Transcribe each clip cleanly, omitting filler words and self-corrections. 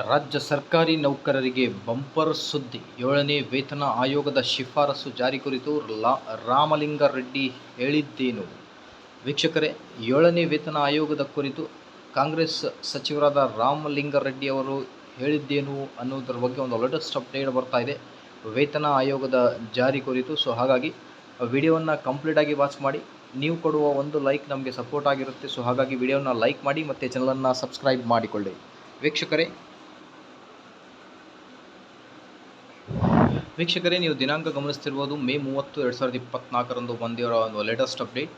ರಾಜ್ಯ ಸರ್ಕಾರಿ ನೌಕರರಿಗೆ ಬಂಪರ್ ಸುದ್ದಿ. 7ನೇ ವೇತನ ಆಯೋಗದ ಶಿಫಾರಸು ಜಾರಿ ಕುರಿತು ರಾಮಲಿಂಗಾರೆಡ್ಡಿ ಹೇಳಿದ್ದೇನು? ವೀಕ್ಷಕರೇ, 7ನೇ ವೇತನ ಆಯೋಗದ ಕುರಿತು ಕಾಂಗ್ರೆಸ್ ಸಚಿವರಾದ ರಾಮಲಿಂಗಾರೆಡ್ಡಿ ಅವರು ಹೇಳಿದ್ದೇನು ಅನ್ನೋದ್ರ ಬಗ್ಗೆ ಒಂದು ಲೇಟೆಸ್ಟ್ ಅಪ್ಡೇಟ್ ಬರ್ತಾ ಇದೆ ವೇತನ ಆಯೋಗದ ಜಾರಿ ಕುರಿತು. ಸೊ ಹಾಗಾಗಿ ವಿಡಿಯೋವನ್ನು ಕಂಪ್ಲೀಟಾಗಿ ವಾಚ್ ಮಾಡಿ. ನೀವು ಕೊಡುವ ಒಂದು ಲೈಕ್ ನಮಗೆ ಸಪೋರ್ಟ್ ಆಗಿರುತ್ತೆ. ಸೊ ಹಾಗಾಗಿ ವಿಡಿಯೋನ ಲೈಕ್ ಮಾಡಿ ಮತ್ತು ಚಾನಲನ್ನು ಸಬ್ಸ್ಕ್ರೈಬ್ ಮಾಡಿಕೊಳ್ಳಿ. ವೀಕ್ಷಕರೇ, ನೀವು ದಿನಾಂಕ ಗಮನಿಸ್ತಿರ್ಬೋದು ಮೇ 30, 2024 ಬಂದಿರೋ ಒಂದು ಲೇಟೆಸ್ಟ್ ಅಪ್ಡೇಟ್.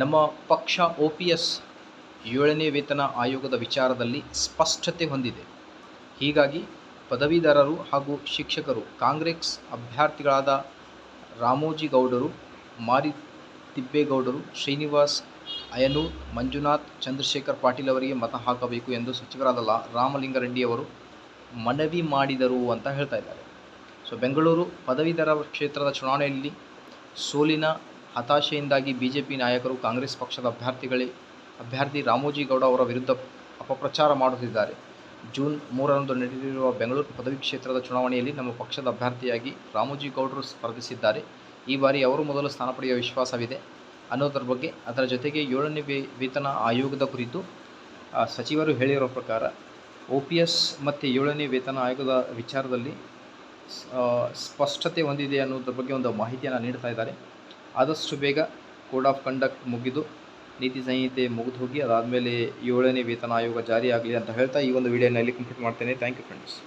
ನಮ್ಮ ಪಕ್ಷ OPS 7ನೇ ವೇತನ ಆಯೋಗದ ವಿಚಾರದಲ್ಲಿ ಸ್ಪಷ್ಟತೆ ಹೊಂದಿದೆ. ಹೀಗಾಗಿ ಪದವೀಧರರು ಹಾಗೂ ಶಿಕ್ಷಕರು ಕಾಂಗ್ರೆಸ್ ಅಭ್ಯರ್ಥಿಗಳಾದ ರಾಮೋಜಿಗೌಡರು, ಮಾರಿತಿಬ್ಬೇಗೌಡರು, ಶ್ರೀನಿವಾಸ್ ಅಯ್ಯನೂರ್, ಮಂಜುನಾಥ್, ಚಂದ್ರಶೇಖರ್ ಪಾಟೀಲ್ ಅವರಿಗೆ ಮತ ಹಾಕಬೇಕು ಎಂದು ಸಚಿವರಾದ ರಾಮಲಿಂಗಾರೆಡ್ಡಿ ಅವರು ಮನವಿ ಮಾಡಿದರು ಅಂತ ಹೇಳ್ತಾ ಇದ್ದಾರೆ. ಸೊ ಬೆಂಗಳೂರು ಪದವೀಧರ ಕ್ಷೇತ್ರದ ಚುನಾವಣೆಯಲ್ಲಿ ಸೋಲಿನ ಹತಾಶೆಯಿಂದಾಗಿ BJP ನಾಯಕರು ಕಾಂಗ್ರೆಸ್ ಪಕ್ಷದ ಅಭ್ಯರ್ಥಿ ರಾಮೋಜಿಗೌಡ ಅವರ ವಿರುದ್ಧ ಅಪಪ್ರಚಾರ ಮಾಡುತ್ತಿದ್ದಾರೆ. ಜೂನ್ 3ರಂದು ನಡೆಯಲಿರುವ ಬೆಂಗಳೂರು ಪದವಿ ಕ್ಷೇತ್ರದ ಚುನಾವಣೆಯಲ್ಲಿ ನಮ್ಮ ಪಕ್ಷದ ಅಭ್ಯರ್ಥಿಯಾಗಿ ರಾಮೋಜಿಗೌಡರು ಸ್ಪರ್ಧಿಸಿದ್ದಾರೆ. ಈ ಬಾರಿ ಅವರು ಮೊದಲು ಸ್ಥಾನ ಪಡೆಯುವ ವಿಶ್ವಾಸವಿದೆ ಅನ್ನೋದರ ಬಗ್ಗೆ, ಅದರ ಜೊತೆಗೆ 7ನೇ ವೇತನ ಆಯೋಗದ ಕುರಿತು ಸಚಿವರು ಹೇಳಿರೋ ಪ್ರಕಾರ OPS ಮತ್ತು 7ನೇ ವೇತನ ಆಯೋಗದ ವಿಚಾರದಲ್ಲಿ ಸ್ಪಷ್ಟತೆ ಹೊಂದಿದೆ ಅನ್ನೋದ್ರ ಬಗ್ಗೆ ಒಂದು ಮಾಹಿತಿಯನ್ನು ನೀಡ್ತಾ ಇದ್ದಾರೆ. ಆದಷ್ಟು ಬೇಗ ಕೋಡ್ ಆಫ್ ಕಂಡಕ್ಟ್ ಮುಗಿದು ನೀತಿ ಸಂಹಿತೆ ಮುಗಿದು ಹೋಗಿ ಅದಾದಮೇಲೆ 7ನೇ ವೇತನ ಆಯೋಗ ಜಾರಿಯಾಗಲಿ ಅಂತ ಹೇಳ್ತಾ ಈ ಒಂದು ವಿಡಿಯೋನ ಇಲ್ಲಿ ಕಂಪ್ಲೀಟ್ ಮಾಡ್ತೇನೆ. Thank you friends.